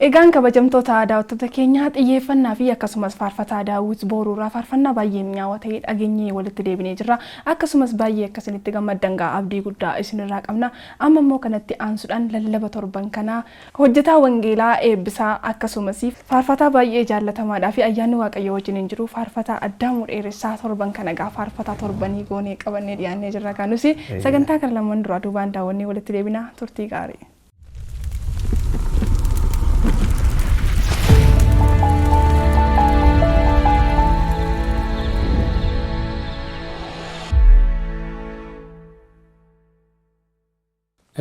Egaan kabajamtoota daawwattoota keenyaa xiyyeeffannaa fi akkasumas faarfataa Daawit Booruuraa faarfannaa baay'ee mi'aawaa ta'e dhageenyee walitti deebinee jirra. Akkasumas baay'ee akkasinitti gammaddan gaa abdii guddaa isinirraa qabna. Amma immoo kanatti aansuudhaan lallaba torban kanaa hojjetaa wangeelaa eebbisaa akkasumas faarfataa baay'ee jaallatamaadhaa fi ayyaanni Waaqayyoo wajjin jiru faarfataa Addaamuu Dheeressaa torban kana gaa faarfataa torbanii goonee qabannee dhiyaannee jirra. Kanuus sagantaa kana lamaan dura duubaan daawwannee walitti deebina. Turtii gaarii.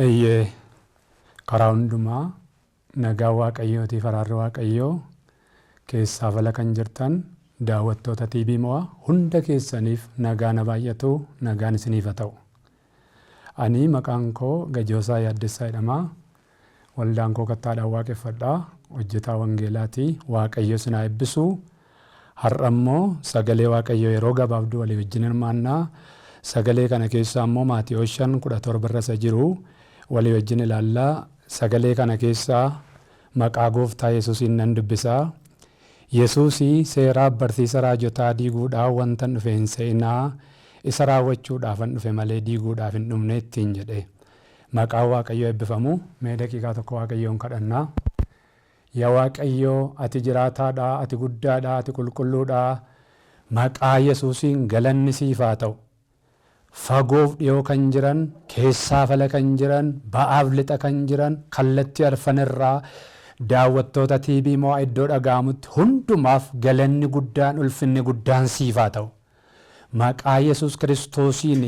Eeyyee karaa hundumaa nagaa Waaqayyootii faraarri Waaqayyoo keessaa fala kan jirtan daawwattoota TV Mo'aa hunda keessaniif nagaan baay'atu nagaan isiniif haa ta'u. Ani maqaan koo Gajoosaa Yaaddessaa jedhama. Waldaan koo kattaadhaan waaqeffadhaa. Hojjetaa wangeelaatii Waaqayyo isin haa eebbisu. Har'a immoo sagalee Waaqayyoo yeroo gabaabduu walii wajjin hirmaannaa. Sagalee kana keessaa immoo Maatiyos 5:17 irra jiru. Walii wajjin ilaallaa. Sagalee kana keessaa maqaa gooftaa Yesuusiin nan dubbisaa. Yesuusii seeraa barsiisa raajotaa diiguudhaan wanta dhufe hin seenaa isa raawwachuudhaaf hin dhufe malee diiguudhaaf hin dhumne ittiin jedhe. Maqaan Waaqayyoo eebbifamu. Mee daqiiqaa tokko Waaqayyoon kadhannaa. Yaa Waaqayyoo ati jiraataadhaa, ati guddaadhaa, ati qulqulluudhaa. Maqaa Yesuusiin galanni siif haa ta'u. Fagoof dhiyoo kan jiran, keessaa fala kan jiran, ba'aaf lixa kan jiran, kallattii arfanirraa daawwattoota TV Mo'aa iddoo dhaga'amutti hundumaaf galanni guddaan ulfinni guddaan siif haa ta'u. Maqaa Yesuus Kiristoosiin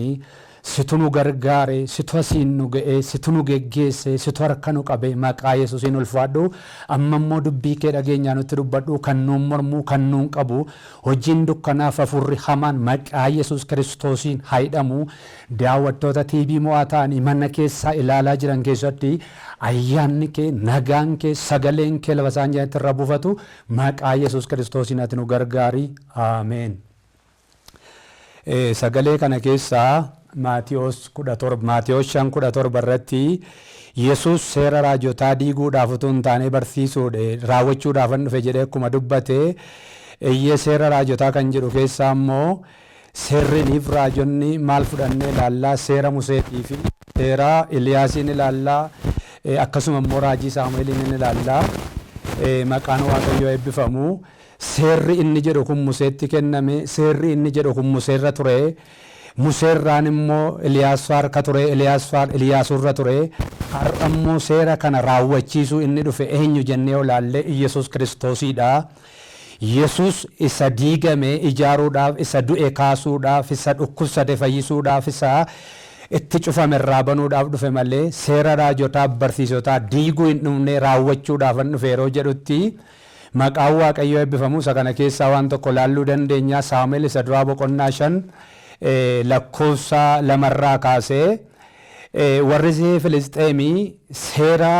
situ nu gargaare, situ asiin nu ga'ee, situ nu geggeesse, situ harka nu qabe maqaa Yesuusiin ulfaadhu. Amma immoo dubbii kee dhageenyaa nutti dubbadhu kan nuun mormuu kan nuun qabu hojiin dukkanaaf hafuurri hamaan maqaa Yesuus Kiristoosiin haa hidhamu. Daawwattoota TV Mo'aa ta'anii mana keessaa ilaalaa jiran keessatti ayyaanni kee, nagaan kee, sagaleen kee lafa isaan jiranitti irra buufatu maqaa Yesuus Kiristoosiin ati nu gargaari. Ameen. Sagalee kana keessaa Maatiyos 5:17 irratti Yesuus seera raajotaa diiguudhaaf utuu hin taane barsiisuudhaaf raawwachuudhaaf hin dhufe jedhee akkuma dubbate eeyyee seera raajotaa kan jedhu keessaa immoo seerriif raajonni maal fudhannee ilaallaa seera Museetii fi seera Eliyaasiin ilaallaa akkasuma immoo raajii Saamu'eeliin ilaallaa. Maqaan Waaqayyoo eebbifamu. Seerri inni jedhu kun Museetti kenname, seerri inni jedhu kun Museerra ture. Museerraan immoo Eliyaas harka ture, Eliyaasurra ture. Har'a immoo seera kana raawwachiisuu inni dhufe eenyu jennee ilaallee Iyesuus Kiristoosidha. Yesuus isa diigame ijaaruudhaaf, isa du'e kaasuudhaaf, isa dhukkubsate fayyisuudhaaf, isa itti cufame irraa banuudhaaf dhufe malee seera raajotaa barsiisotaa diiguu hin dhufne raawwachuudhaaf hin dhufe yeroo jedhutti maqaan Waaqayyoo eebbifamu. Isa kana keessaa waan tokko laalluu dandeenya. Saamu'eel isa duraa boqonnaa 5 lakkoofsa 2 kaasee warri Filisxeemii seera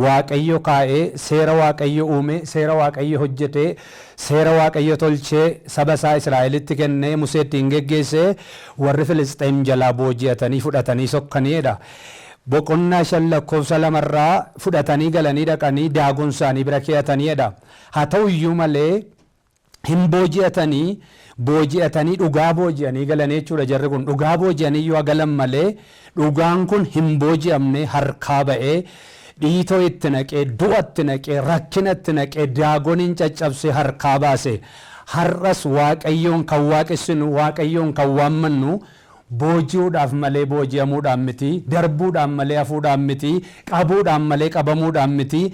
Waaqayyo kaa'ee, seera Waaqayyo uume, seera Waaqayyo hojjetee, seera Waaqayyo tolchee saba isaa Israa'elitti kennee Museettiin geggeessee warri Filisxeem jalaa booji'atanii fudhatanii sokkaniidha. Boqonnaa 5 lakkoofsa 2 fudhatanii galanii dhaqanii daagon isaanii bira keeyataniidha. Haa ta'u iyyuu malee hin booji'atanii dhugaa booji'anii galanii jechuudha. Jarri kun dhugaa booji'anii yoo galan malee dhugaan kun hin booji'amne harkaa ba'ee dhiitoo itti naqee, du'a itti naqee, rakkina itti naqee, daagoniin caccabsee harkaa baase. Har'as Waaqayyoon kan waaqessinu, Waaqayyoon kan waammannu booji'uudhaaf malee booji'amuudhaan miti, darbuudhaan malee hafuudhaan miti, qabuudhaan malee qabamuudhaan miti.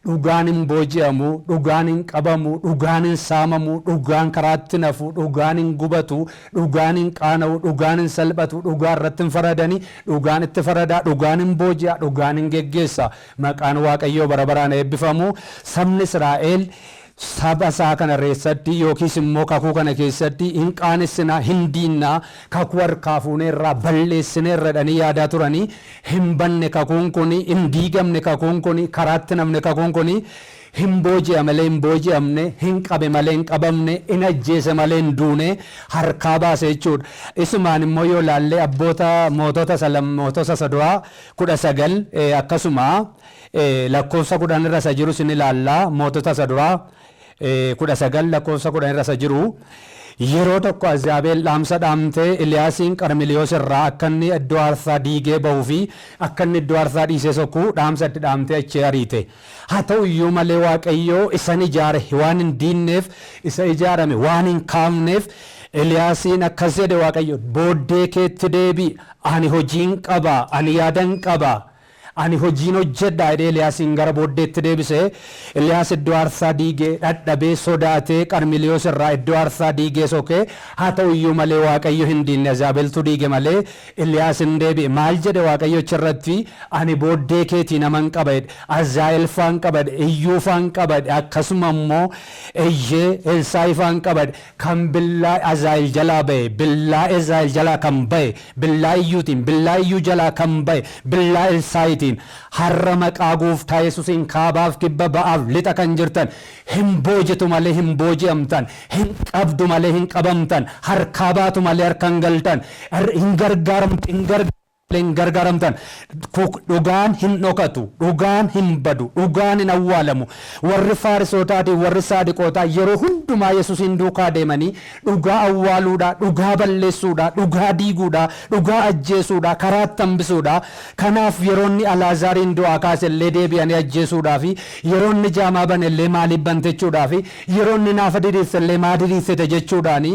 Dhugaan hin booji'amu, dhugaan hin qabamu, dhugaan hin saamamu, dhugaan karaatti nafu, dhugaan hin gubatu, dhugaan hin qaana'u, dhugaan hin salphatu, dhugaa irratti hin faradani, dhugaan itti faradaa, dhugaan hin booji'a, dhugaan hin geggeessa. Maqaan Waaqayyoo bara baraan eebbifamu. Sabni Israa'el saba isaa kana keessatti yookiis immoo kakuu kana keessatti hin qaanessinaa, hin diinnaa, kakuu harkaa fuuneerraa balleessineerra dhanii yaadaa turanii hin banne kakuun kuni, hin diigamne kakuun kuni, karaatti namne kakuun kuni hin booji'a malee hin booji'amne, hin qabe malee hin qabamne, hin ajjeese malee hin duune harkaa baase jechuudha. Isumaan immoo yoo laallee abboota mootota Sadu'aa 19 akkasuma lakkoofsa 10 irra isa jiru isin ilaallaa. Mootota Sadu'aa 19 lakkoofsa 10 irra isa jiru. Yeroo tokko Azaabeel dhaamsa dhaamtee Eliyaasiin Qarmeliyoos irraa akka inni iddoo aarsaa diigee bahuu fi akka inni iddoo aarsaa dhiisee sokuu dhaamsa itti dhaamtee achi ariite. Haa ta'u iyyuu malee Waaqayyoo isan ijaare waan hin diinneef, isa ijaarame waan hin kaafneef Eliyaasiin akkas jedhe Waaqayyo, booddee keetti deebi'i, ani hojiin qaba, ani yaadan qaba, ani hojiin hojjedha jedhee Eliyaasiin gara booddeetti deebise. Eliyaas iddoo aarsaa diigee dadhabee sodaatee Qarmeliyoos irraa iddoo aarsaa diigee soke. Haa ta'u iyyuu malee Waaqayyo hin diinne, Azaabeltu diige malee Eliyaas hin deebi'e. Maal jedhe Waaqayyo achirratti? Ani booddee keetii naman qaba jedhe, Azaa'el faan qaba jedhe, Iyyuu faan qaba jedhe, akkasuma immoo Eyyee Elsaayi faan qaba jedhe, kan billaa Azaa'el jalaa ba'e, billaa Azaa'el jalaa kan ba'e, billaa Iyyuutiin, billaa Iyyuu jalaa kan ba'e, billaa Elsaayi har'a maqaa gooftaa Yesuusiin kaabaaf kibba ba'aaf lixa kan jirtan hin boojitu malee hin booji'amtan, hin qabdu malee hin qabamtan, harkaa baatu malee harkaan galtan, hin gargaaramtan. Dhugaan hin dhokatu, dhugaan hin badu, dhugaan hin awwaalamu. Warri Faarisootaatii warri Saadiqootaa yeroo hundumaa Yesuusiin duukaa deemanii dhugaa awwaaluudha, dhugaa balleessuudha, dhugaa diiguudha, dhugaa ajjeesuudha, karaatti hambisuudha. Kanaaf yeroonni Alaazaariin du'aa kaase illee deebi'anii ajjeesuudhaa fi yeroonni jaamaa bane illee maaliif bantechuudhaa fi yeroonni naafa diriirse illee maa diriirsite jechuudhaani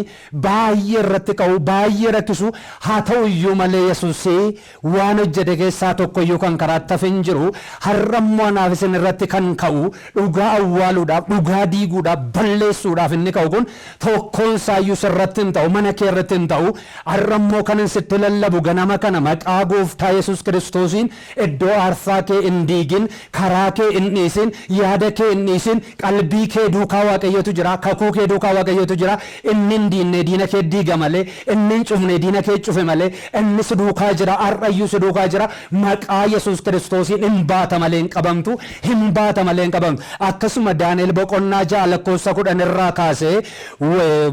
baay'ee irratti ka'u, baay'ee rakkisu. Haa ta'u iyyuu malee Yesuusii waan hojjete keessaa tokko iyyuu kan karaatti hafe hin jiru. Har'a immoo anaaf isin irratti kan ka'u dhugaa awwaaluudhaaf, dhugaa diiguudhaaf, balleessuudhaaf inni ka'u kun tokkoon isaayyuu sirratti hin ta'u, mana kee irratti hin ta'u. Har'a immoo kan inni sitti lallabu ganama kana maqaa gooftaa Yesuus Kiristoosiin iddoo aarsaa kee hin diigin, karaa kee hin dhiisin, yaada kee hin dhiisin, qalbii kee duukaa Waaqayyotu jira, kakuu kee duukaa Waaqayyotu jira. Inni hin diinne diina kee diiga malee, inni hin cufne diina kee cufe malee, inni si duukaa jira, har'ayyuu si duukaa jira. Maqaa Yesuus Kiristoosiin hin baata malee hin qabamtu, hin baata malee hin qabamtu. Akkasuma Daani'el boqonnaa 6 lakkoofsa 10 irraa kaasee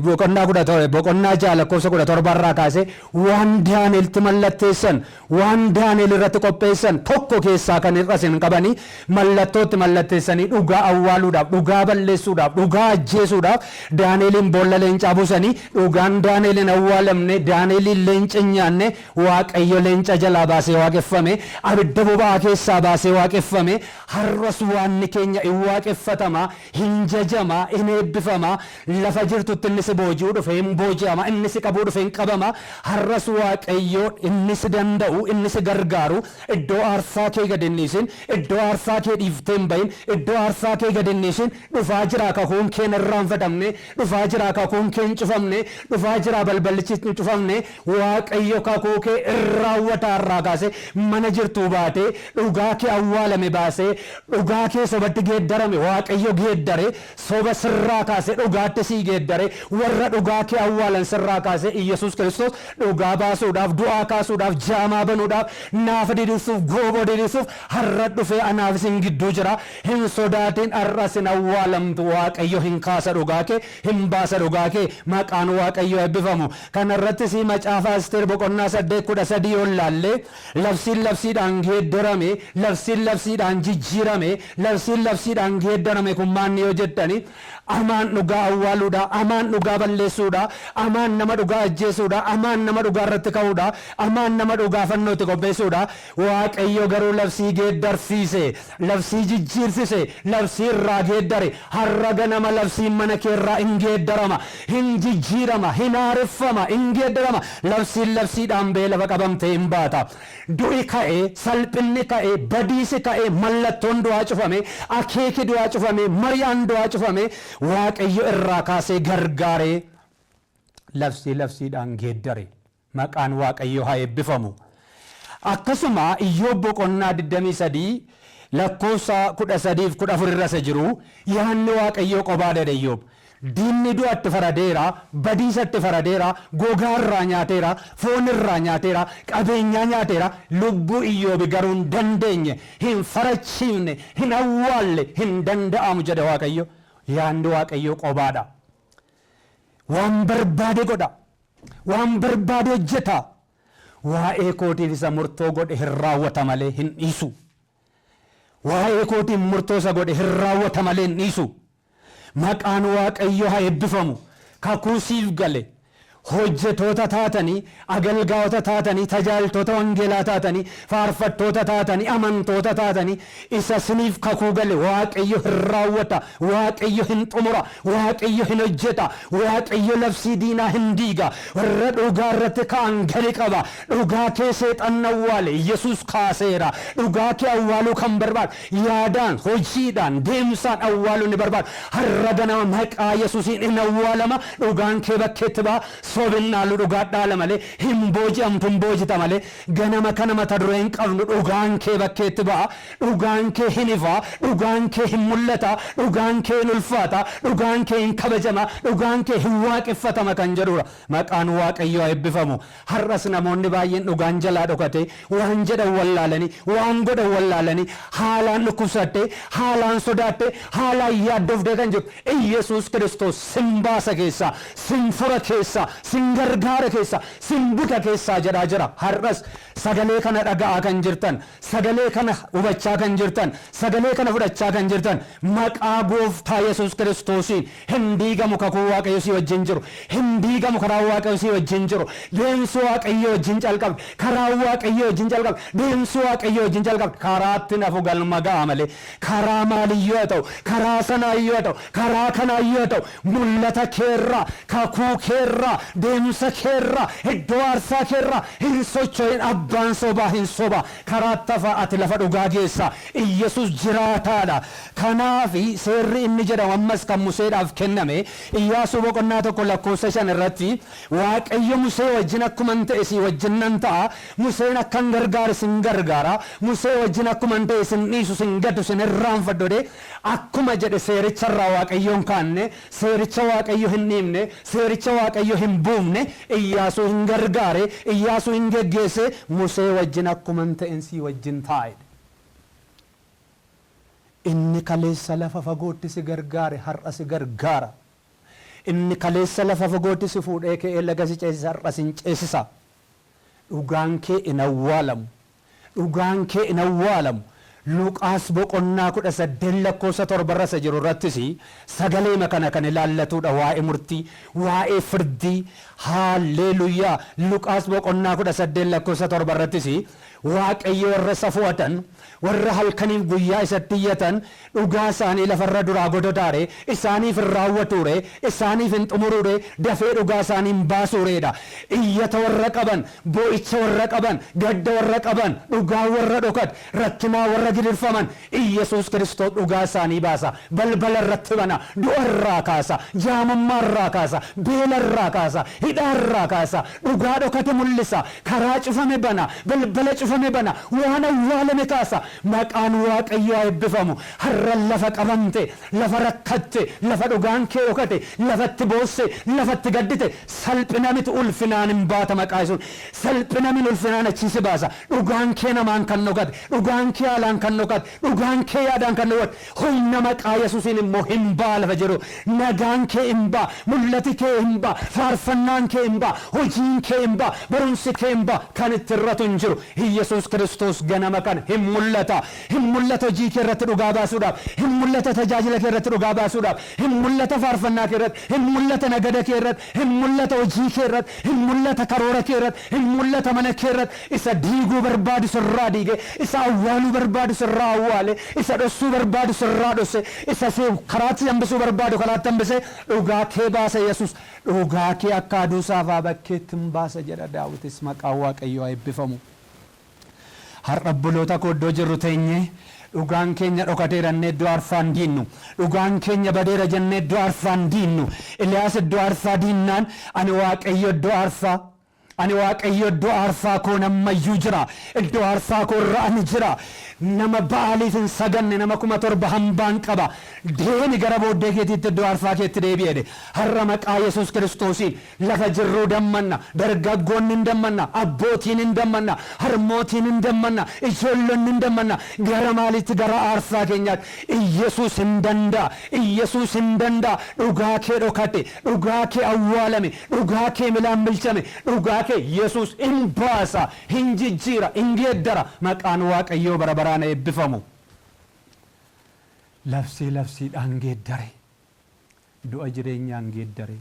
boqonnaa 6 lakkoofsa 17 irraa kaasee waan Daani'eltti mallatteessan, waan Daani'el irratti qopheessan tokko keessaa kan hir'as hin qabanii mallattootti mallatteessanii dhugaa awwaaluudhaaf, dhugaa balleessuudhaaf, dhugaa ajjeesuudhaaf Daani'elin boolla leencaa buusanii dhugaan Daani'elin awwaalamne, Daani'elin leenca hin nyaanne, Waaqayyo leenca jalaa baasee waaqeffame, abidda boba'aa keessaa baasee waaqeffame. Har'as waanni keenya hin waaqeffatama, hin jajama, hin eebbifama. Lafa jirtutti inni si booji'uu dhufe hin booji'ama, inni si qabuu dhufe hin qabama. Har'as Waaqayyo inni si danda'u, inni si gargaaru iddoo aarsaa kee gad hin dhiisin, iddoo aarsaa kee dhiiftee hin bahin, iddoo aarsaa kee gad hin dhiisin. Dhufaa jira kakuun kee hin irraanfatamne, dhufaa jira kakuun kee hin cufamne, dhufaa jira balballichi hin cufamne. Waaqayyo kakuu kee irraawwataa irraa kaasee mana jirtuu baatee dhugaa kee awwaalame baasee dhugaa kee sobatti geeddarame Waaqayyo geeddare, soba sirraa kaasee dhugaatti sii geeddare. Warra dhugaa kee awwaalan sirraa kaasee Iyesuus Kiristoos dhugaa baasuudhaaf, du'aa kaasuudhaaf, jaamaa banuudhaaf, naafa diriirsuuf, gooboo diriirsuuf har'a dhufee anaaf isin gidduu jira. Hin sodaatin, har'a isin awwaalamtu. Waaqayyo hin kaasa dhugaa kee, hin baasa dhugaa kee. Maqaan Waaqayyo eebbifamu. Kana irratti si macaafa Asteer boqonnaa 8:13 yoo laalle labsiin labsiidhaan geeddarame, labsiin labsiidhaan jijjiirame, labsiin labsiidhaan geeddarame kun maanni yoo jettani amaan dhugaa awwaaluudha, amaan dhugaa balleessuudha, amaan nama dhugaa ajjeesuudha, amaan nama dhugaa irratti ka'uudha, amaan nama dhugaa fannootti qopheessuudha. Waaqayyo garuu labsii geeddarsiise, labsii jijjiirsise, labsii irraa geeddare. Har'a ganama labsiin mana kee irraa hin geeddarama, hin jijjiirama, hin haareffama, hin geeddarama. Labsiin labsiidhaan beelama qabamtee hin baata. Du'i ka'ee, salphinni ka'ee, badiisi ka'ee, mallattoon du'aa cufame, akeeki du'aa cufame, mariyaan du'aa cufame. Waaqayyo irraa kaasee gargaaree labsii labsiidhaan geeddare. Maqaan Waaqayyo haa eebbifamu. Akkasuma Iyyoob boqonnaa 23 lakkoofsa 13-14 irra jiru yaanni Waaqayyo qophaa dha Iyyoob. diinni du'atti faradeera, badiisatti faradeera, gogaarraa nyaateera, foonirraa nyaateera, qabeenyaa nyaateera. Lubbuu Iyyoobi garuu hin dandeenye, hin farachiifne, hin awwaalle, hin danda'amu jedhe Waaqayyo. Yaandi Waaqayyo qobaadha. Waan barbaade godha, waan barbaade hojjeta. Waa'ee kootiif isa murtoo godhe hin raawwata malee hin dhiisu. Waa'ee kootiif murtoo isa godhe hin raawwata malee hin dhiisu. Maqaan Waaqayyo haa eebbifamu. Kakuu siif gale. Hojjetoota taatanii, agalgaa'ota taatanii, tajaajiltoota wangeelaa taatanii, faarfattoota taatanii, amantoota taatanii, isa siniif kakuu gale Waaqayyo hin raawwata, Waaqayyo hin xumura, Waaqayyo hin hojjeta, Waaqayyo labsii diinaa hin diiga. Warra dhugaa irratti ka'an gadi qaba. Dhugaa kee seexanni awwaale Yesuus kaaseera. Dhugaa kee awwaaluu kan barbaadu yaadaan, hojiidhaan, deemsaan awwaaluu ni barbaadu. Har'a ganama maqaa Yesuusiin hin awwaalama. Dhugaan kee bakkeetti ba'a. Sobinnaalu dhugaa dhaala malee hin booji'amtu hin boojita malee ganama kana mata duree hin qabnu. Dhugaan kee bakkeetti ba'a. Dhugaan kee hin ifa. Dhugaan kee hin mul'ata. Dhugaan kee hin ulfaata. Dhugaan kee hin kabajama. Dhugaan kee hin waaqeffatama kan jedhudha. Maqaan Waaqayyoo eebbifamu. Har'as namoonni baay'een dhugaan jalaa dhokate waan jedhan wallaalanii, waan godhan wallaalanii, haalaan dhukkubsatte, haalaan sodaatte, haalaan yaaddofte kan jiru. Iyesuus Kiristoos sin baasa keessaa, sin fura keessaa, sin gargaara keessaa, sin buta keessaa jedhaa jira. Har'as sagalee kana dhaga'aa kan jirtan, sagalee kana hubachaa kan jirtan, sagalee kana fudhachaa kan jirtan, maqaa Gooftaa Yesuus Kiristoosiin hin diigamu kakuu Waaqayyo si wajjin jiru, hin diigamu karaa Waaqayyo si wajjin jiru. Deemsi Waaqayyo wajjin calqabe, karaa Waaqayyo wajjin calqabe, deemsi Waaqayyo wajjin calqabe. Karaatti nafu galma ga'a malee karaa maaliyyoo haa ta'u, karaa sanaayyoo haa ta'u, karaa kanaayyoo haa ta'u, mul'ata keerraa, kakuu keerraa, deemsa keerraa, iddoo aarsaa keerraa hin socho'in. Abbaan sobaa hin soba. Karaatti hafa ati lafa dhugaa geessa. Iyesuus jiraataadha. Kanaafi seerri inni jedhamu ammas kan Museedhaaf kenname Iyyaasuu boqonnaa 1:5 irratti Waaqayyo Musee wajjin akkuma ta'e si wajjin nan ta'a. Museen akkan gargaare sin gargaara. Musee wajjin akkuma ta'e sin dhiisu, sin gadu, sin irraanfadhu. Akkuma jedhe seericharraa Waaqayyoon kaanne, seericha Waaqayyo hin dhiibne, seericha Waaqayyo hin buufne. Iyyaasuu hin gargaare, Iyyaasuu hin geggeesse. Musee wajjin akkuma ta'e si wajjin taa'e. Inni kaleessa lafa fagootti si gargaare har'a si gargaara. Inni kaleessa lafa fagootti si fuudhee ka'ee laga si ceesisa har'a si ceesisa. Dhugaan kee hin awwaalamu. Dhugaan kee hin awwaalamu. Luqaas boqonnaa 18:7 isa jiru irrattis sagalee makana kan ilaallatudha. Waa'ee murtii, waa'ee firdii. Haalleluuyaa. Luqaas boqonnaa 18:7 irrattis Waaqayyo warra isa fo'atan, warra halkaniif guyyaa isatti iyyatan, dhugaa isaanii lafarra duraa godotaare, isaaniif hin raawwatuure, isaaniif hin xumuruure, dafee dhugaa isaanii hin baasuureedha. Iyyata warra qaban, boo'icha warra qaban, gadda warra qaban, dhugaa warra dhokat, rakkinaa warra gidirfaman, Iyesuus Kiristoos dhugaa isaanii baasa. Balbala irratti bana, du'a irraa kaasa, jaamummaa irraa kaasa, beela irraa kaasa, hidhaa irraa kaasa, dhugaa dhokate mul'isa, karaa cufame bana, balbala cufame bana, waan awwaalame kaasa. Maqaan Waaqayyoo eebbifamu. Har'a lafa qabamte, lafa rakkatte, lafa dhugaan kee dhokate, lafatti boosse, lafatti gaddite, salphina miti ulfinaan hin baata. Maqaa Yesuus salphina miti ulfinaan achi si baasa. Dhugaan kee namaan kan dhokate, dhugaan kee haalaan kan dhokate, dhugaan kee yaadaan kan dhokate, humna maqaa Yesuusiin immoo hin baa lafa jiru. Nagaan kee hin baa, mul'ati kee hin baa, faarfannaan kee hin baa, hojiin kee hin baa, barumsi kee hin baa. Kan itti irratu hin jiru. Iyesuus Kiristoos ganama kan hin mul'ata. Hin mul'ata hojii kee irratti dhugaa baasuudhaaf, hin mul'ata tajaajila kee irratti dhugaa baasuudhaaf, hin mul'ata faarfannaa kee irratti, hin mul'ata nagada kee irratti, hin mul'ata hojii kee irratti, hin mul'ata karoora kee irratti, hin mul'ata mana kee irratti. Isa diiguu barbaadu sirraa diige, isa awwaaluu barbaadu sirraa awwaale, isa dhossuu barbaadu sirraa dhosse, isa karaatti hambisuu barbaadu karaatti hambise. Dhugaa kee baasa Yesuus. Dhugaa kee akka aduu saafaa bakkeetti hin baasa jedha Daawitis. Maqaan Waaqayyoo eebbifamu. Har'a obboloota koo iddoo jirru teenyee dhugaan keenya dhokateera jennee iddoo aarfaan diinnu, dhugaan keenya badeera jennee iddoo aarfaan diinnu. Eliyaas iddoo aarfaa diinnaan ani Waaqayyo iddoo aarfaa, ani waaqayyo iddoo aarsaa koo nammayyuu jira, iddoo aarsaa koo irra ani jira, nama Ba'aaliif hin saganne nama 7,000 hambaan qaba, deemi gara booddee keetiitti iddoo aarsaa keetti deebi'i jedhe. Har'a maqaa Yesuus Kiristoosiin lafa jirruu dammanna, dargaggoonni hin dammanna, abbootiin hin dammanna, harmootiin hin dammanna, ijoollonni hin dammanna. Gara maalitti? Gara aarsaa keenyaatti. Yesuus hin danda'a, Yesuus hin danda'a. Dhugaa kee dhokate, dhugaa kee awwaalame, dhugaa kee milaan bilchame, dhugaa kee Yesuus hin baasa, hin jijjiira, hin geeddara. Maqaan Waaqayyoo bara baraan eebbifamu. Labsiidhaan geeddare, du'a jireenyaan geeddare,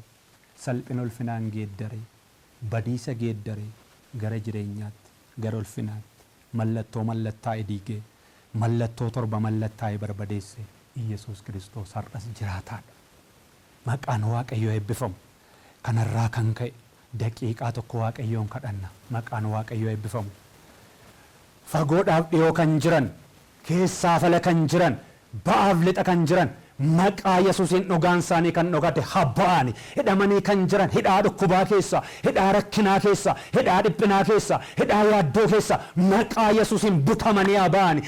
salphina ulfinaan geeddare, badiisa geeddare, gara jireenyaatti, gara ulfinaatti, mallattoo mallattaa'e diigee, mallattoo torba mallattaa'e barbadeesse. Yesuus Kiristoos har'as jiraataadha. Maqaan Waaqayyoo eebbifamu. Kanarraa kan ka'e daqiiqaa tokko Waaqayyoon kadhanna. Maqaan Waaqayyoo eebbifamu. Fagoodhaaf dhiyoo kan jiran, keessaa fala kan jiran, ba'aaf lixa kan jiran, maqaa Yesuusiin dhugaan isaanii kan dhokate habba'ani. Hidhamanii kan jiran hidhaa dhukkubaa keessa, hidhaa rakkinaa keessa, hidhaa dhiphinaa keessa, hidhaa yaaddoo keessa, maqaa Yesuusiin butamanii haba'ani.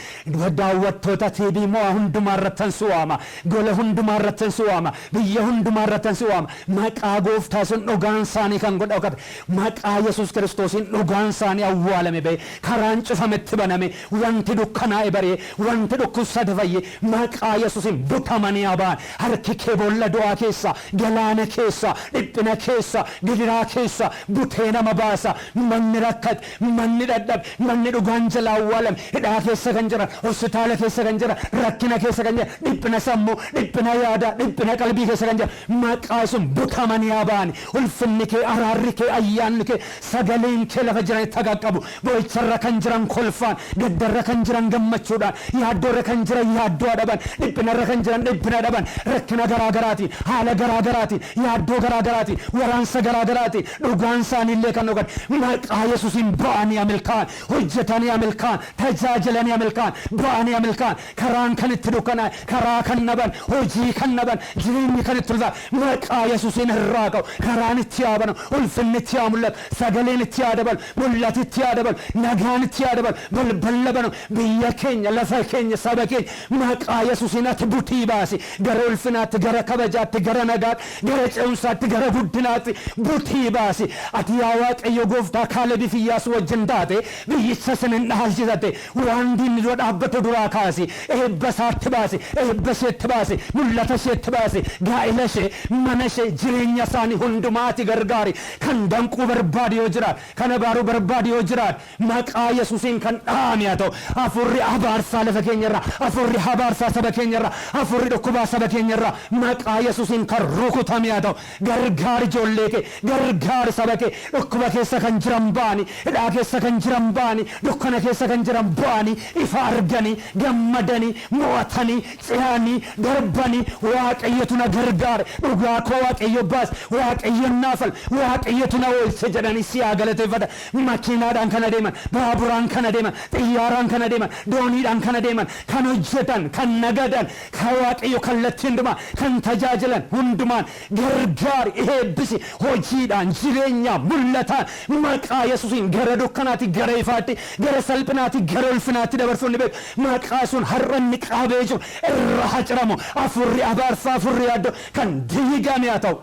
Daawwattoota TV mo'a hundumaa irrattan si waama, gola hundumaa irrattan si waama, biyya hundumaa irrattan si waama. Maqaa Gooftaa sun dhugaan isaanii kan dhokate, maqaa Yesuus Kiristoosiin dhugaan isaanii awwaalame ba'e, karaan cufametti baname, wanti dukkanaa'e baree, wanti dhukkubsate fayye, maqaa Yesuusiin butamanii abaan. Harki kee boolla du'aa keessa, galaana keessa, dhiphina keessa, gidiraa keessa butee nama baasa. Manni rakkate, manni dadhabe, manni dhugaan jala awwaalame, hidhaa keessa kan jiran, hospitaala keessa kan jiran, rakkina keessa kan jiran, dhiphina sammuu, dhiphina yaada, dhiphina qalbii keessa kan jiran, maqaa sun butamanii abaan. Ulfinni kee, araarri kee, ayyaanni kee, sagaleen kee lafa jiran itti qaqqabu. Boo'icharra kan jiran kolfaan, gaddarra kan jiran gammachuudhaan, yaaddoorra kan jiran yaaddoo dhaban, dhiphinarra kan jiran dhiphina dhaban, rakkina garaagaraatiin, haala garaagaraatiin, yaaddoo garaagaraatiin, waraansa garaagaraatiin dhugaan isaaniillee kan dhugan maqaa Yesuusiin ba'anii amilkaan, hojjetanii amilkaan, tajaajilanii amilkaan, ba'anii amilkaan. Karaan kan itti dukkanaa'e, karaa kan naban, hojii kan naban, jireenyi kan itti ulfaa'e maqaa Yesuusiin irraa qabu. Karaan itti haa banamu, ulfinni itti haa mul'atu, sagaleen itti haa dabalu, mul'ati itti haa dabalu, nagaan itti haa dabalu, balballa banamu. Biyya keenya, lafa keenya, saba keenya maqaa Yesuusiin ati butii baasi. Gara ulfinaatti, gara kabajaatti, gara nagaatti, gara ce'umsaatti, gara guddinaatti butii baasi. Ati yaa Waaqayyo Gooftaa Kaalebii fi Iyyaasuu wajjin taate biyyicha sinin dhaalchisate waan diinni dura dhaabbatu duraa kaasi. Eebba isaatti baasi, eebba isheetti baasi, mul'ata isheetti baasi, gaa'ila ishee, mana ishee, jireenya isaanii hundumaatti gargaari. Kan danquu barbaadu yoo jiraat, kan abaaruu barbaadu yoo jiraat, maqaa Yesuusiin kan dhaame haa ta'u. Afurri abaarsaa lafa keenyarraa, afurri abaarsaa saba keenyarraa, afurri dhukkubaa saba keenyarraa maqaa Yesuusiin kan rukutame haa ta'u. Gargaari ijoollee kee, gargaari saba kee. Dhukkuba keessa kan jiran ba'anii, hidhaa keessa kan jiran ba'anii, dukkana keessa kan jiran ba'anii, ifa arganii, gammadanii, mo'atanii, ce'anii, darbanii. Waaqayyotu na gargaare, dhugaa koo Waaqayyo baas, Waaqayyo naafal, Waaqayyotu na oolche jedhanii si haa galateeffatan. Makiinaadhaan kana deeman, baaburaan kana deeman, xiyyaaraan kana deeman, dooniidhaan kana deeman, kan hojjetan, kan nagadan, kan Waaqayyo kallattii hundumaa kan tajaajilan hundumaan gargaari, eebbisi. Hojiidhaan, jireenyaan, mul'ataan maqaa Yesuusiin gara dukkanaatti, gara ifaatti, gara salphinaatti, gara ulfinaatti dabarsuun ni beeku. Maqaa sun har'a inni qabee jiru irra haa ciramu. Afurri abaarsaa, afurri yaaddoo kan diigame haa ta'u.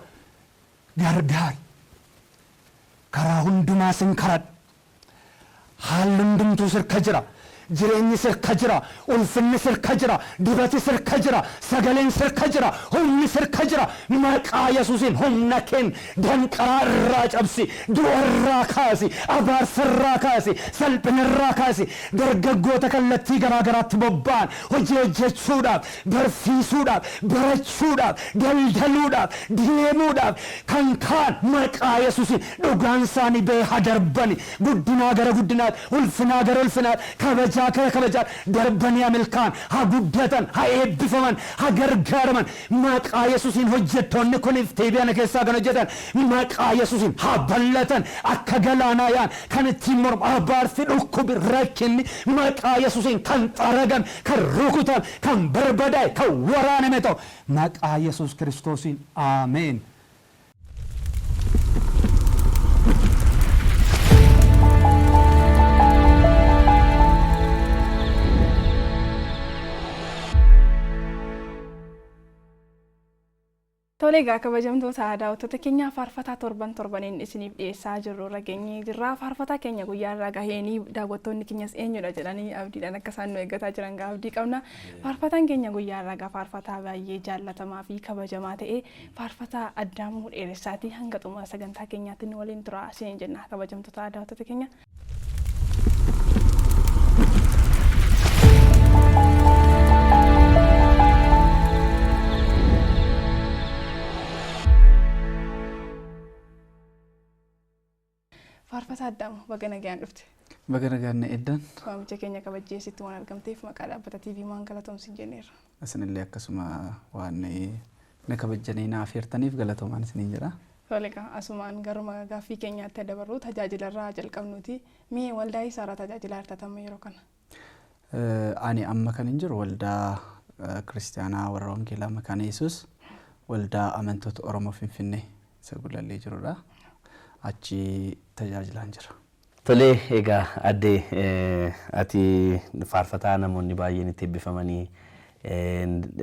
Gargaari. Karaa hundumaa sin karadha. Haalli hundumtuu sirka jira. Jireenyi sirka jira, ulfinni sirka jira, dibati sirka jira, sagaleen sirka jira, humni sirka jira. Maqaa Yesuusiin humna keen danqaraa irraa cabsi, du'a irraa kaasi, abaarsa irraa kaasi, salphina irraa kaasi. Dargaggoota kallattii garaagaraatti bobba'an hojii hojjechuudhaaf, barsiisuudhaaf, barachuudhaaf, daldaluudhaaf, deemuudhaaf kan kaan maqaa Yesuusiin dhugaan isaanii ba'ee haa darbani. Guddinaa gara guddinaatti, ulfinaa gara ulfinaatti, kabajaa gara kabajaa darbanii amilkaan haa guddatan, haa eebbifaman, haa gargaaraman. Maqaa Yesuusiin hojjettoonni kuniif teebi'ana keessaa kan hojjetan maqaa Yesuusiin haa bal'atan, akka galaanaa yaa'an, kan ittiin mormu abaarsi, dhukkubi, rakkinni maqaa Yesuusiin kan xaragan, kan rukutan, kan barbadaa'e, kan waraaname ta'u maqaa Yesuus Kiristoosiin. Ameen. Tole egaa kabajamtoota daawwattoota keenya faarfataa torbaniin isiniif dhiyeessaa jirru irra geenyee jirra. Faarfataa keenya guyyaa irraa gaheenii daawwattoonni keenyas eenyudha jedhanii abdiidhaan akka isaan nu eeggataa jiran abdii qabna. Faarfataan keenya guyyaa irraa faarfataa baay'ee jaallatamaa fi kabajamaa ta'e faarfataa Addaamuu Dheeressaati. Hanga xumura sagantaa keenyaatti nu waliin tura isiniin jenna kabajamtoota daawwattoota keenya. Faarfataa Addaamuu baga nagaan dhufte. Baga nagaan eddan. Waamicha keenya kabajjeessitti waan argamteef maqaa dhaabbata TV maan galatoomsin jenneerra. Isinillee akkasuma waan na kabajjanii naaf hirtaniif galatoomaan isiniin jedha. Tole egaa asumaan garuma gaaffii keenyaatti dabarru tajaajilarraa jalqabnuuti. Mee waldaa isaarraa tajaajilaa hirtatan yeroo kana? Ani amma kan hin jiru waldaa Kiristaanaa warra Wangeelaa Makaana Yesuus waldaa amantoota Oromoo Finfinnee isa gulallee jirudha. Achi tajaajilaan jira. Tole egaa adde ati faarfataa namoonni baay'een itti eebbifamanii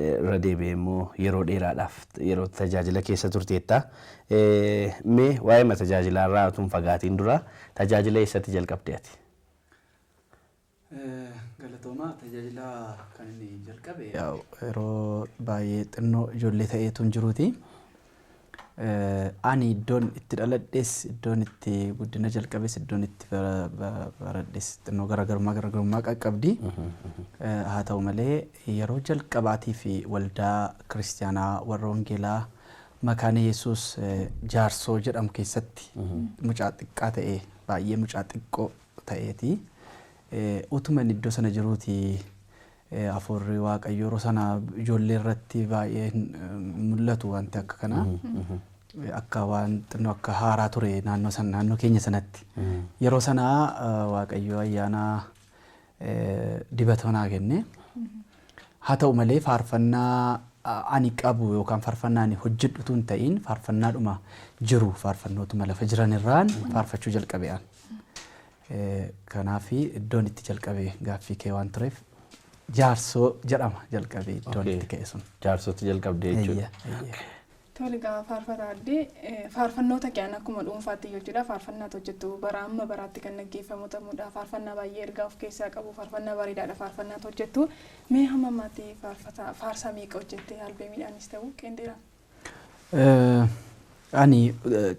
irra deebi'ee immoo yeroo dheeraadhaaf yeroo tajaajila keessa turteetta. Mee waa'ee tajaajilaa irraa utuu hin fagaatiin dura tajaajila eessatti jalqabde ati? Galatoomaa tajaajila kan inni jalqabe yeroo baay'ee xinnoo ijoollee ta'eetu hin jiruuti. Ani iddoon itti dhaladhes iddoon itti guddina jalqabes iddoon itti baradhes xinnoo garaagarummaa qaqqabdi. Haa ta'u malee yeroo jalqabaatii fi waldaa Kiristaanaa warra Wangeelaa Makaana Yesuus Jaarsoo jedhamu keessatti mucaa xiqqaa ta'e baay'ee mucaa xiqqoo ta'eeti. Utuman iddoo sana jiruuti Afuurri Waaqayyoo yeroo sana ijoollee irratti baay'ee mul'atu wanti akka kanaa. Akka waan xinnoo akka haaraa ture naannoo keenya sanatti. Yeroo sana Waaqayyoo ayyaana dibata naa kenne. Haa ta'u malee faarfannaa ani qabu yookaan faarfannaa ani hojjedhu tun ta'in faarfannaadhuma jiru faarfannootuma lafa jiran irraan faarfachuu jalqabe an. Kanaaf iddoon itti jalqabe gaaffii kee waan tureef Jaarsoo jedhama jalqabe iddoon itti ka'e sun. Jaarsootti jalqabde jechuudha. Tole egaa faarfataa addee faarfannoota keenan akkuma dhuunfaatti jechuudha faarfannaatu hojjettu bara amma baraatti kan gaggeeffamu ta'uudha faarfannaa baay'ee ergaa of keessaa qabu faarfannaa bareedaadha faarfannaatu hojjettu mee hamma ammaatti faarsaa meeqa hojjette albeemiidhaanis ta'u qeenxeedhaan? Ani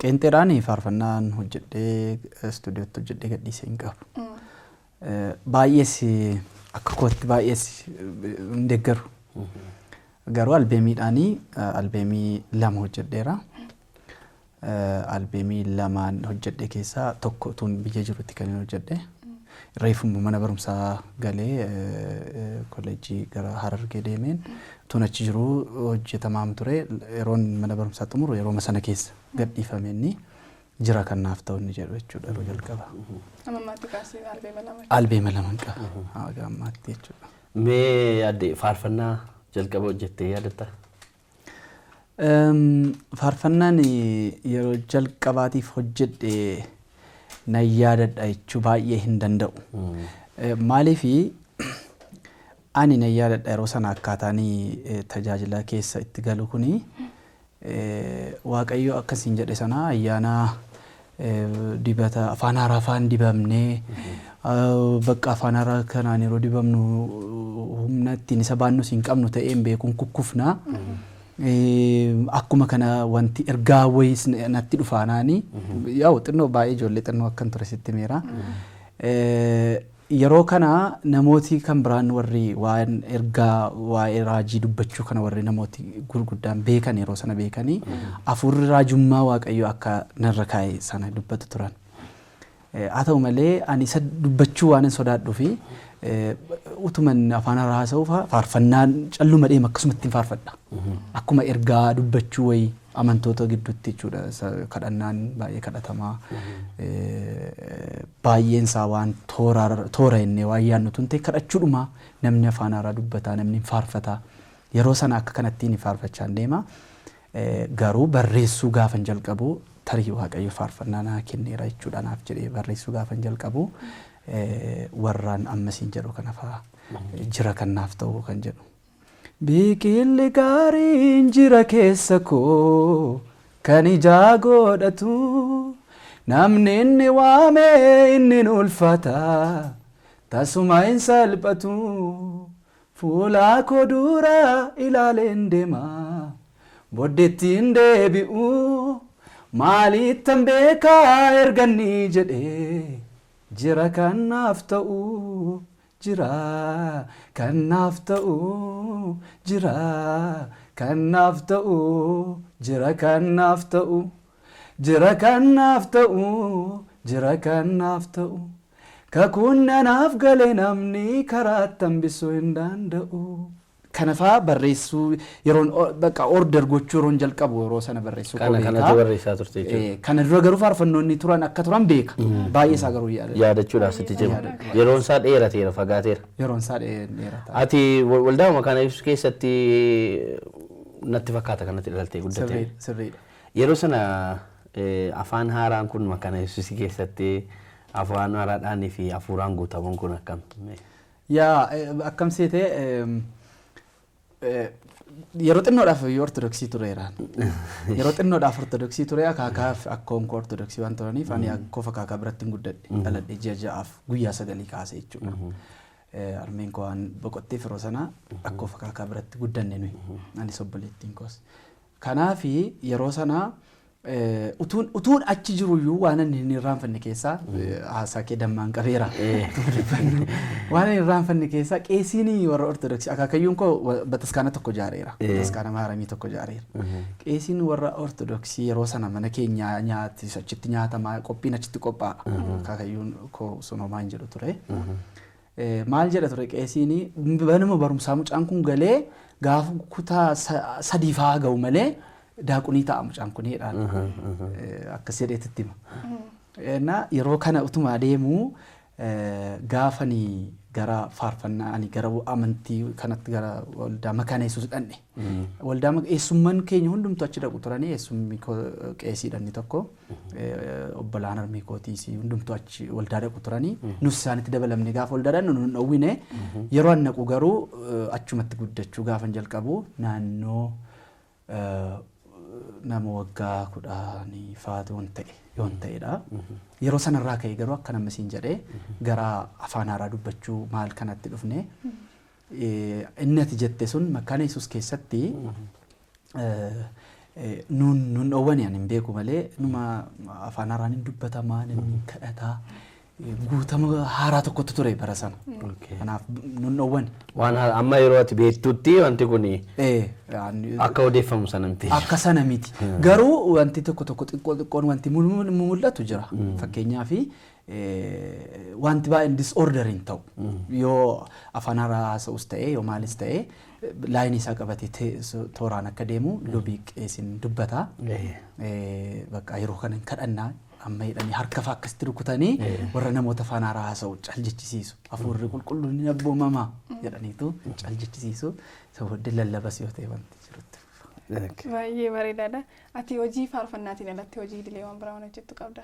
qeenxeedhaan faarfannaan hojjedhee istuudiyootti hojjedhee gadhiisee hin qabu. Baay'ees akka kootti baay'ees hin deeggaru. Garuu albeemiidhaanii albeemii lama hojjedheera. Albeemii lamaan hojjedhe keessaa tokko tun biyya jirutti kan hojjedhe. Reefuma mana barumsaa galee kolleejjii gara Harargee deemeen tun achi jiru hojjetamaa ture. Yeroon mana barumsaa xumuru yeroo sana keessa gadhiifameenni jira kan naaf ta'u inni jedhu jechuudha yeroo jalqaba. Amma ammaatti kaasee albeema lama. Albeema lama qaba. Haga ammaatti jechuudha. Mee adde faarfannaa jalqaba hojjettee yaadatta? Faarfannaan yeroo jalqabaatiif hojjedhe nan yaadadha jechuu baay'ee hin danda'u. Maaliif ani nan yaadadha yeroo sana akkaataanii tajaajila keessa itti galu kuni Waaqayyo akkasiin jedhe sana ayyaana dibata afaan haaraa afaan dibamnee bakka afaan haaraa kanaan yeroo dibamnu humna ittiin isa baannus hin qabnu ta'een beekuun kukkufna. Akkuma kana wanti ergaa wayiis natti dhufaanaani yaa xinnoo baay'ee ijoollee xinnoo akkan ture sitti meera. Yeroo kana namooti kan biraan warri waan ergaa waa'ee raajii dubbachuu kana warri namooti gurguddaan beekan yeroo sana beekanii hafuurri raajummaa Waaqayyoo akka narra kaa'e sana dubbatu turan. Haa ta'u malee ani isa dubbachuu waan hin sodaadhuu fi utuman afaan haaraa haasa'u faarfannaan calluma deema akkasuma ittiin faarfadha. Akkuma ergaa dubbachuu wayii amantoota gidduutti jechuudha. Kadhannaan baay'ee kadhatamaa baay'een isaa waan toora innee waan yaadnu tun ta'e kadhachuudhuma namni afaan haaraa dubbataa namni faarfataa yeroo sana akka kanattiin faarfachaa deema. Garuu barreessuu gaafan jalqabu tarii Waaqayyo faarfannaa naa kenneera jechuudha naaf jedhee barreessuu gaafan jalqabu warraan ammasiin jedhu kana fa'aa jira kan naaf ta'u kan jedhu. biqilli gaariin jira keessa koo kan ijaa godhatu namni inni waame inni ulfata tasuma hin salphatu fuula koo dura ilaaleen deema boddeetti hin deebi'u maalittan beekaa erganni jedhee jira kan naaf ta'u jira kan naaf ta'u jira kan naaf ta'u jira kan naaf ta'u jira kan naaf ta'u jira kan naaf ta'u kakuun naaf galee namni karaatti hambisuu hin danda'u. Kanafaa barreessuu yeroon bakka order gochuu yeroon jalqabu yeroo sana barreessuu kana kanatti barreessaa turte jechuudha. Kana dura garuu faarfannoonni turan akka turan beeka. Baay'ee isaa garuu yaadachuudhaaf sitti cima. Yeroon isaa dheerateera fagaateera. Yeroon isaa dheerateera. Ati waldaa makaana Yesuus keessatti natti fakkaata kanatti dhalatee guddatee. Sirriidha. Yeroo sana afaan haaraan kun makaana Yesuus keessatti afaan haaraadhaan fi hafuuraan guutamuun kun akkam? Yaa akkam seetee yeroo xinnoodhaaf ortodoksii tureera. Yeroo xinnoodhaaf ortodoksii ture akaakaaf akkoonko ortodoksii waan turaniif ani akkoof akaakaa biratti hin guddadhe dhaladhe ji'a ja'aaf guyyaa 9 kaase jechuudha. Armeen koo waan boqotteef yeroo sana akkoof akaakaa biratti guddanne nuyi anis obboleettiin koos. Kanaaf yeroo sana utuun achi jiruyyuu waan inni hin irraanfanne keessaa haasaa kee dammaan qabeera. Waan inni irraanfanne keessaa qeesiin warra ortodoksii akaakayyuun koo bataskaana tokko jaareera. Bataskaana maaramii tokko jaareera. Qeesiin warra ortodoksii yeroo sana mana keenya nyaati achitti nyaatamaa qophiin achitti qophaa'a. Akaakayyuun koo sunomaa hin jedhu ture. Maal jedha ture qeesiin banama barumsaa mucaan kun galee gaafa kutaa 3 fa'aa ga'u malee daaqunii ta'a mucaan kun jedhaan akkas jedheetti hima. Yeroo kana utuma adeemu gaafanii gara faarfannaa ani gara amantii kanatti gara waldaa makaana Yesuus dhanne. Waldaa eessummaan keenya hundumtu achi dhaqu turanii eessummi qeesii dhanni tokko obbolaan harmee kootiis hundumtu achi waldaa dhaqu turanii nus isaanitti dabalamne gaafa waldaa dhannu nun dhowwine yeroo an naqu garuu achumatti guddachuu gaafan jalqabu naannoo nama waggaa 10 faatu yoon ta'edha. Yeroo sanarraa ka'e garuu akka namasiin jedhee gara afaan haaraa dubbachuu maal kanatti dhufne inni ati jette sun makaana Yesuus keessatti nun dhowwanii ani hin beeku malee numa afaan haaraan hin dubbatamaa namni kadhataa guutama haaraa tokkotu ture bara sana. Kanaaf nun dhowwani. Waan amma yeroo ati beektutti wanti kun akka odeeffamu sana miti. Akka sana miti. Garuu wanti tokko xiqqoon wanti mul'atu jira. Fakkeenyaaf wanti baay'een disorder hin ta'u. Yoo afaan haaraa haasa'us ta'e yoo maalis ta'e laayinii isaa qabatee tooraan akka deemu lubii qeesiin dubbata. Bakka yeroo kana hin kadhannaa. Amma jedhanii harka fa'aa akkasitti rukutanii warra namoota afaan haaraa haasa'u caljechisiisu. Hafuurri qulqulluun ni abboomamaa jedhaniitu caljechisiisu. Sababni lallabas yoo ta'e wanti jirutti. Baay'ee bareedaadha. Ati hojii faarfannaatiin alatti hojii idilee waan biraa hojjettu qabda?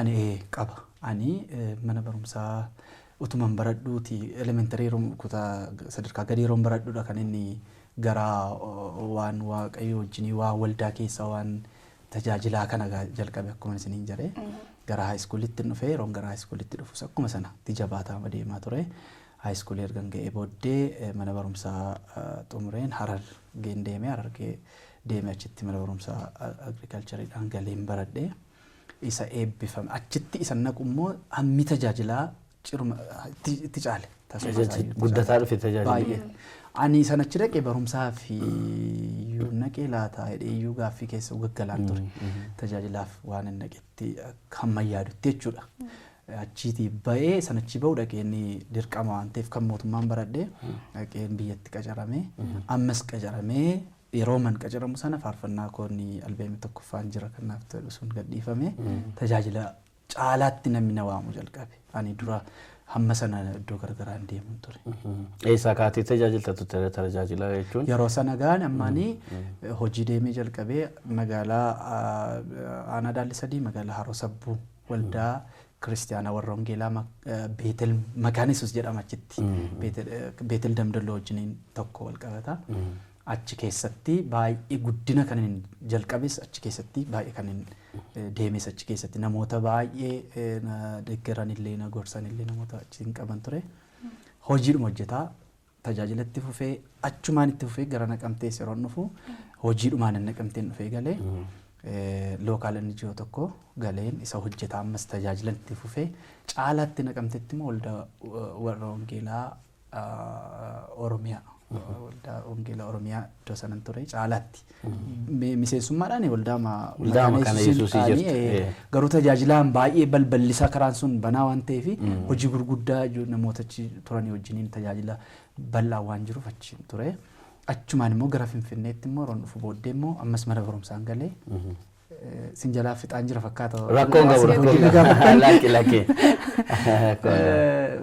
Ani qaba. Ani mana barumsaa utuman baradhuuti elementarii kutaa sadarkaa gadii yeroon baradhuudha kan inni gara waan waaqayyo wajjinii waa waldaa keessaa waan tajaajilaa kana jalqabe akkuma isiniin jedhe gara haayiskuulitti dhufee yeroon gara haayiskuulitti dhufus akkuma sana itti jabaataa deemaa ture. Haayiskuulii ergan ga'ee booddee mana barumsaa xumureen Harargeen deemee Harargee deemee achitti mana barumsaa agriikaalchariidhaan galeen baradhee isa eebbifame achitti isa naqu immoo hammi tajaajilaa ciruma itti caale. Guddataa dhufe tajaajila. Ani sanachi dhaqee barumsaa fi naqee laata hidheeyyuu gaaffii keessa gaggalaan ture. Tajaajilaaf waan hin naqetti hamma yaadutti jechuudha. Achiitii ba'ee sanachi ba'u dhaqeen dirqama waan ta'eef kan mootummaan baradhee dhaqeen biyyatti qacaramee ammas qacaramee yeroo man qacaramu sana faarfannaa koonni albeemii tokkoffaan jira kanaaf ta'u sun gadhiifame tajaajila caalaatti namni na waamu jalqabe. Ani dura hamma sana iddoo gargaraan deemuun ture. Eessaa kaatee tajaajilta turte tajaajila jechuun? Yeroo sana gaan ammaanii hojii deemee jalqabee magaalaa Aanaa Daalli Sadii magaalaa Haroo Sabbuu waldaa kiristaanaa warra wangeelaa Beetel Makaana Yesuus jedhama achitti. Beetel Damdalloo wajjiniin tokko wal qabata. Achi keessatti baay'ee guddina kan hin jalqabes achi keessatti baay'ee kan hin deemes achi keessatti namoota baay'ee na deeggaranillee na gorsanillee namoota achiin qaban ture. Hojiidhuma hojjetaa tajaajila itti fufee achumaan itti fufee gara Naqamtee yeroo dhufu hojiidhumaan Naqamteen dhufee galee lookaal NGO tokko galeen isa hojjetaa ammas tajaajila itti fufee caalaatti Naqamteetti immoo waldaa warra wangeelaa Oromiyaa waldaa wangeelaa Oromiyaa iddoo sanan ture caalaatti miseensummaadhaan waldaa Makaana Yesuusii jirti. Garuu tajaajilaan baay'ee balballisaa karaan sun banaa waan ta'eef hojii gurguddaa namoota achi turanii wajjiniin tajaajila bal'aa waan jiruuf achi ture. Achumaan immoo gara Finfinneetti immoo roon dhufu booddee immoo ammas mana barumsaan galee sinjalaa fixaan jira fakkaata. Rakkoon qabu lakkee.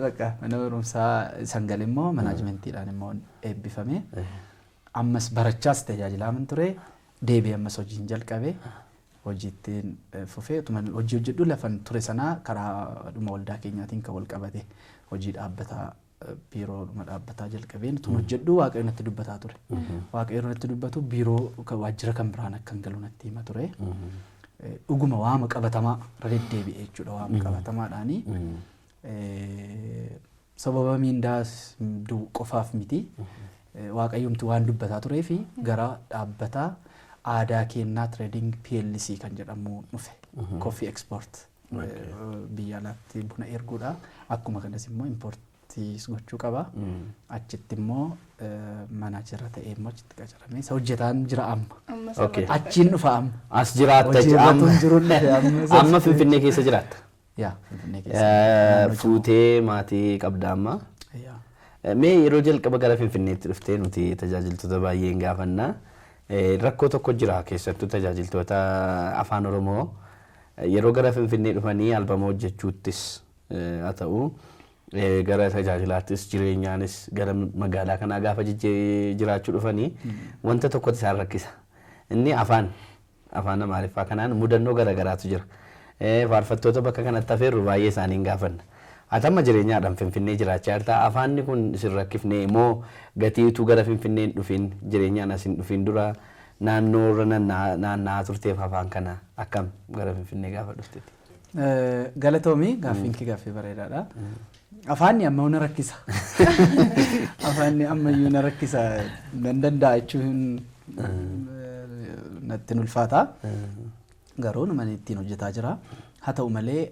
Bakka mana barumsaa san galee immoo manaajimentiidhaan immoo eebbifame. Ammas barachaas tajaajilaa man ture. Deebi'ee ammas hojiin jalqabe. Hojiittiin fufee hojii hojjedhu lafan ture sanaa karaa dhuma waldaa keenyaatiin kan wal qabate hojii dhaabbataa biiroo dhuma dhaabbataa jalqabeen tun hojjedhu Waaqayyoon natti dubbataa ture. Waaqayyoon natti dubbatu biiroo waajjira kan biraan akkan galu natti hima ture. Dhuguma waama qabatamaa deddeebi'ee jechuudha waama qabatamaadhaanii. Sababa miindaas qofaaf miti Waaqayyoomti waan dubbataa turee fi gara dhaabbataa aadaa kennaa trading PLC kan jedhamu dhufe. Coffee export biyya alaatti buna erguudha. Akkuma kanas immoo import gochuu qaba. Achitti immoo manaajera ta'ee immoo achitti qacaramee isa hojjetaan jira amma. Achiin dhufa amma. As jiraatta amma Finfinnee keessa jiraatta. Yaa Finfinnee keessa. Fuutee maatii qabda amma. Mee yeroo jalqaba gara Finfinneetti dhuftee nuti tajaajiltoota baay'een gaafannaa. Rakkoo tokko jira keessattuu tajaajiltoota afaan Oromoo yeroo gara Finfinnee dhufanii albama hojjechuuttis haa ta'u gara tajaajilaattis jireenyaanis gara magaalaa kanaa gaafa jiraachuu dhufanii wanta tokkotti isaan rakkisa. Inni afaan Amaariffaa kanaan mudannoo garaagaraatu jira. Faarfattoota bakka kanatti afeerru baay'ee isaaniin gaafanna. Atamma jireenyaadhaan Finfinnee jiraachaa jirta. Afaanni kun isin rakkifne moo gatiitu gara Finfinnee dhufin jireenyaan asin dhufin dura naannoo irra naanna'aa turteef afaan kana akkam gara Finfinnee gaafa dhuftetti? Galatoomii gaaffiinki gaaffii bareedaadha. Afaanni amma na rakkisa. Afaanni ammayyuu na rakkisa. Nan danda'a jechuun natti ulfaata. Garuu nama ittiin hojjetaa jira. Haa ta'u malee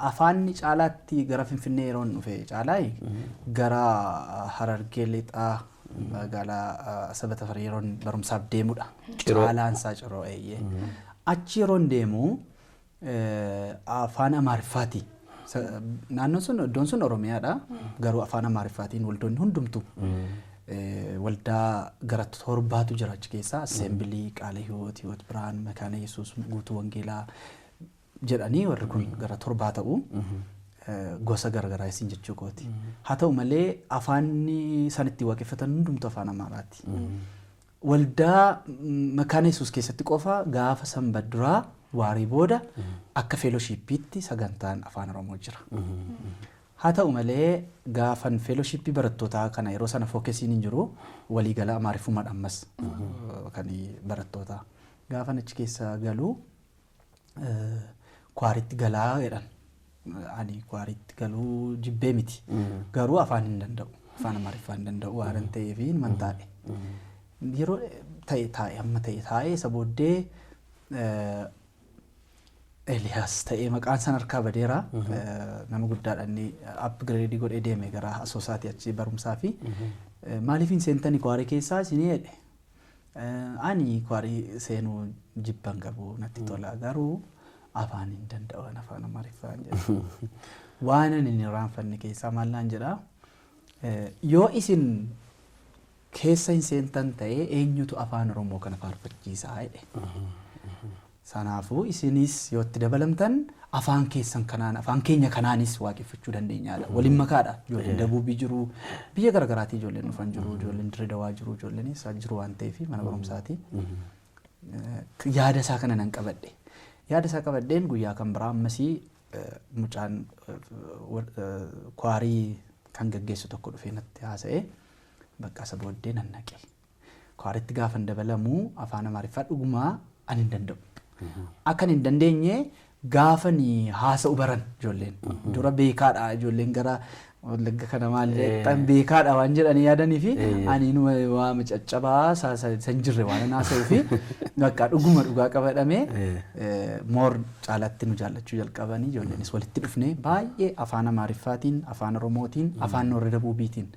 afaanni caalaatti gara Finfinnee yeroo dhufe caalaa gara Harargee lixaa magaalaa Sabata Farii yeroo barumsaaf deemudha. Caalaan isaa ciroo eeyyee. Achi yeroo deemu afaan Amaariffaati. Naannoon sun iddoon sun Oromiyaadha. Garuu afaan Amaariffaatiin waldoonni hundumtu waldaa gara torbaatu jira achi keessa. Assembilii, Qaala Hiwoot, Hiwoot Birhaan, Makaana Yesuus, Guutuu Wangeelaa jedhanii warri kun gara torbaa ta'u gosa garagaraa isin jechuu kooti. Haa ta'u malee afaanni isaan itti waaqeffatan hundumtu afaan Amaaraati. Waldaa Makaana Yesuus keessatti qofa gaafa Sanbata duraa waarii booda akka feeloshiippiitti sagantaan afaan Oromoo jira. Haa ta'u malee gaafan feeloshiippii barattootaa kana yeroo sana fookesiin hin jiru waliigala Amaariffummaadha ammas kan barattootaa. Gaafan achi keessa galu kwaaritti galaa jedhan. Ani kwaaritti galuu jibbee miti. Garuu afaan hin danda'u. Afaan Amaariffaa hin danda'u waan ta'eef man taa'e. Yeroo taa'e amma taa'e isa booddee Eliyaas ta'ee maqaan san harkaa badeera. Nama guddaadhaan upgrade godhee deeme gara Asoosaatti achi barumsaa fi maaliif hin seentanii kwaarii keessaa isinii jedhe. Ani kwaarii seenuu jibban qabu natti tola garuu afaan hin danda'u afaan Amaariffaa jedhu. Waan ani hin irraanfanne keessaa maallaan jedhaa yoo isin keessa hin seentan ta'ee eenyutu afaan Oromoo kana faarfachiisaa jedhe. Sanaafuu isinis yoo itti dabalamtan afaan keessan kanaan afaan keenya kanaanis waaqeffachuu dandeenyaadha. Waliin makaadha. Ijoolleen Dabuubii jiru, biyya garaagaraatii ijoolleen dhufan jiru, ijoolleen Dirredawaa jiru, ijoolleen isaa jiru waan ta'eef mana barumsaati. Yaada isaa kana nan qabadhe. Yaada isaa qabadheen guyyaa kan biraa ammasii mucaan kwaarii kan gaggeessu tokko dhufee natti haasa'e bakka isa booddee nan naqe. Kwaariitti gaafa dabalamuu afaan Amaariffaa dhugumaa ani hin danda'u. Akka hin dandeenye gaafa ni haasa'u baran ijoolleen. Dura beekaadha ijoolleen gara wallagga kana maallee tan beekaadha waan jedhanii yaadanii fi ani waa caccabaa san jirre waan haasa'uu fi bakka dhuguma dhugaa qabadhamee moor caalatti nu jaallachuu jalqabanii ijoolleenis walitti dhufnee baay'ee afaan Amaariffaatiin, afaan Oromootiin, afaan Noorri Dabuubiitiin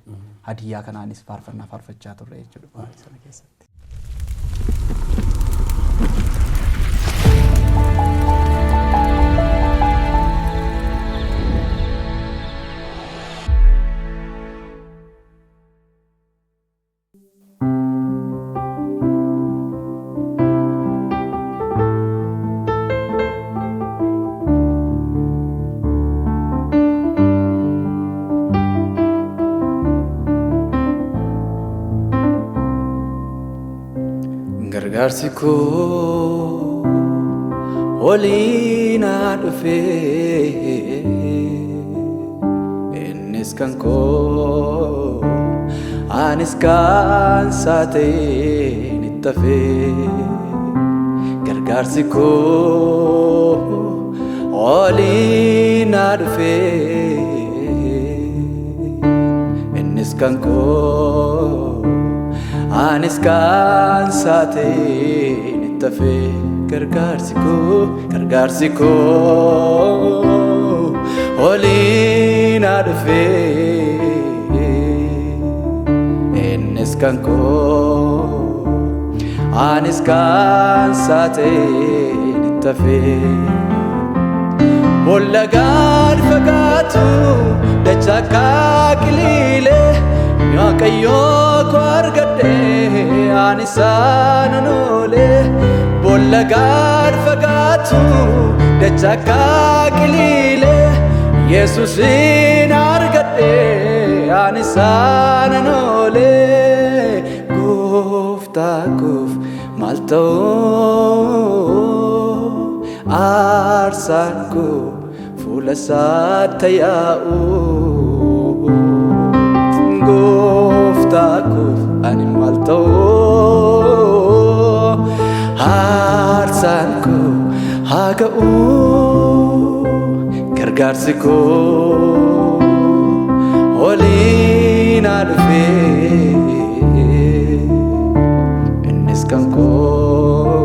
hadiyyaa kanaanis faarfannaa faarfachaa turre jechuudha baarii sana keessatti. Gargaarsi koo waliin dhufee innis kan koo anis kan saateen itti hafee. Gargaarsi koo waliin dhufee innis kan koo anis kan saateen itti hafee. Gargaarsi koo waliin dhufee innis kan koo anis kan saateen itti hafee. Boolla gad fagaatu dachaa kaaqiliilee Waaqayyoo koo argadhee ani isaan oolee. Boolla gad fagaatu dachaa kaaqiliilee Yesuusin argadhee ani isaan oolee. Gooftaa koof maal ta'uu aarsaan koo fuula isaatti yaa'u. Gooftaa koof ani maal ta'uu aarsaan koo haa ga'u. Gargaarsi koo waliin dhufee innis kan koo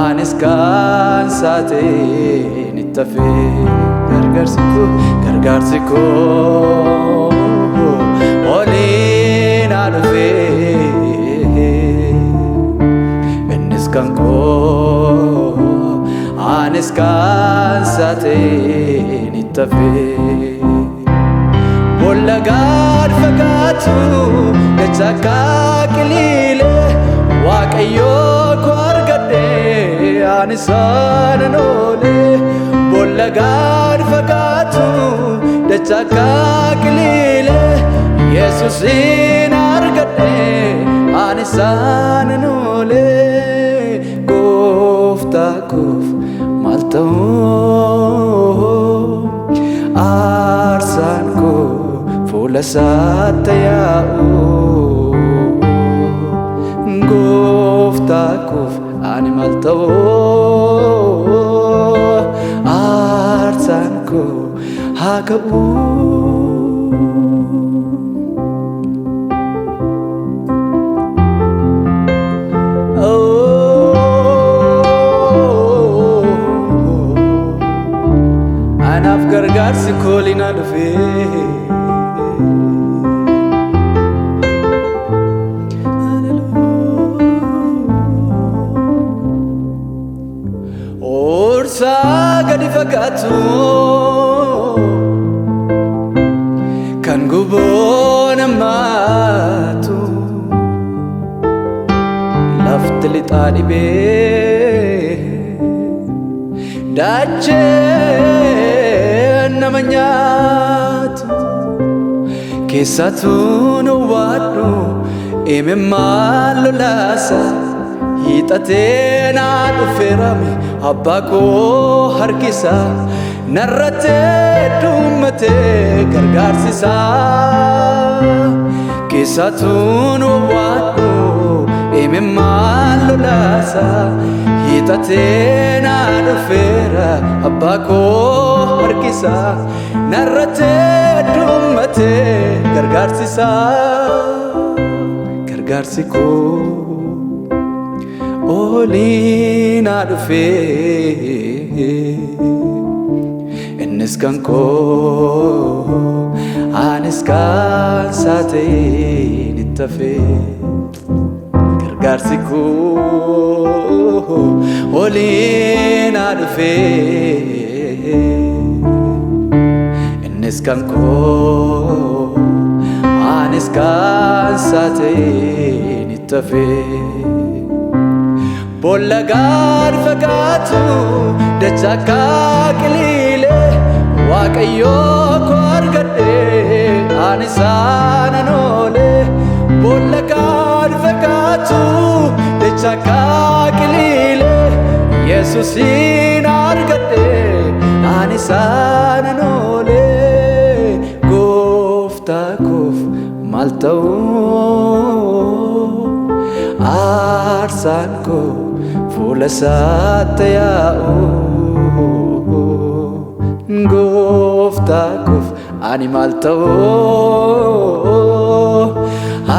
anis kan saateen itti hafee. Gargaarsi koo waliin dhufee innis kan koo anis kan saateen itti hafee. Boolla gad fagaatu dachaa kaaqiliilee Waaqayyoo koo argadhee ani isaan oolee. Boolla gad fagaatu dachaa kaaqiliilee Yesuusin argadhee ani isaan oolee. Gooftaa koof maal ta'uu aarsaan koo fuula isaatti yaa'u. Gooftaa koof ani maal ta'uu aarsaan koo haa ga'u. Anaaf gargaarsi koo waliin dhufee. Oorsaa gadi fagaatu kan guboo namaatu lafti lixaa dhibee daachee nama nyaatu keessattuu nu waadhu imimmaan lolaasa. Hiixatee naa dhufeerame abbaa koo harkisa narratti dhummate gargaarsisa keessatuun waadhu imimmaan lolaasa hiixatee naa dhufeera abbaa koo harkisa narratti dhummate gargaarsisa gargaarsi koo olii naa dhufee innis kan koo anis kan isaa ta'een itti hafee gargaarsi koo olii naa dhufee innis kan koo anis kan isaa ta'een itti hafee boolla gaar fagaatu dachaa akka qiliile waaqayyoo koo argadhe ani isaanan oole boolla gaar fagaatu dachaa akka qiliile yesuusin argadhe ani isaanan oole gooftaa koof maal ta'uu aarsaan koo fuula isaatti yaa'u gooftaa koof ani maal ta'uu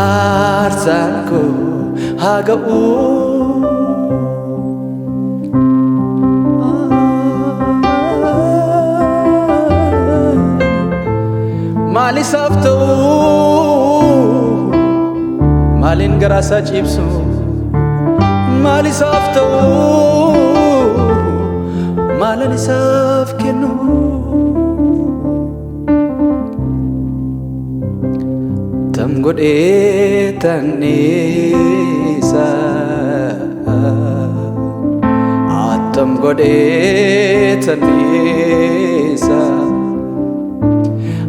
aarsaan koo haa ga'u maal isaaf ta'uu maaliin garaa isaa ciibsu maal isaaf ta'uu maalan isaaf kennu tam godhee tanniisa attam godhee tanniisa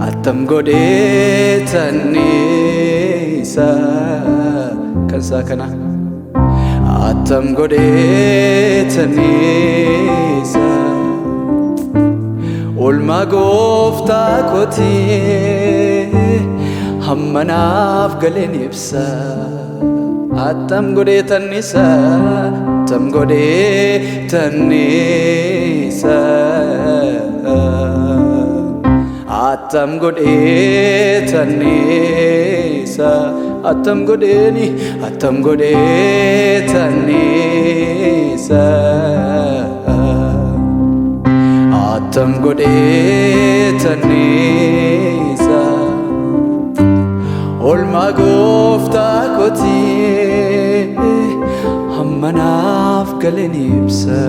attam godhee tanniisa kan isaa kana attam godhee tanniisa oolmaa gooftaa kootii hamma naaf galeen ibsa attam godhee tanniisa attam godhee tanniisa attam godhee tanniisa attam godheeni attam godhee tanniisa attam godhee tanniisa oolmaa gooftaa kootii hamma naaf galeen ibsa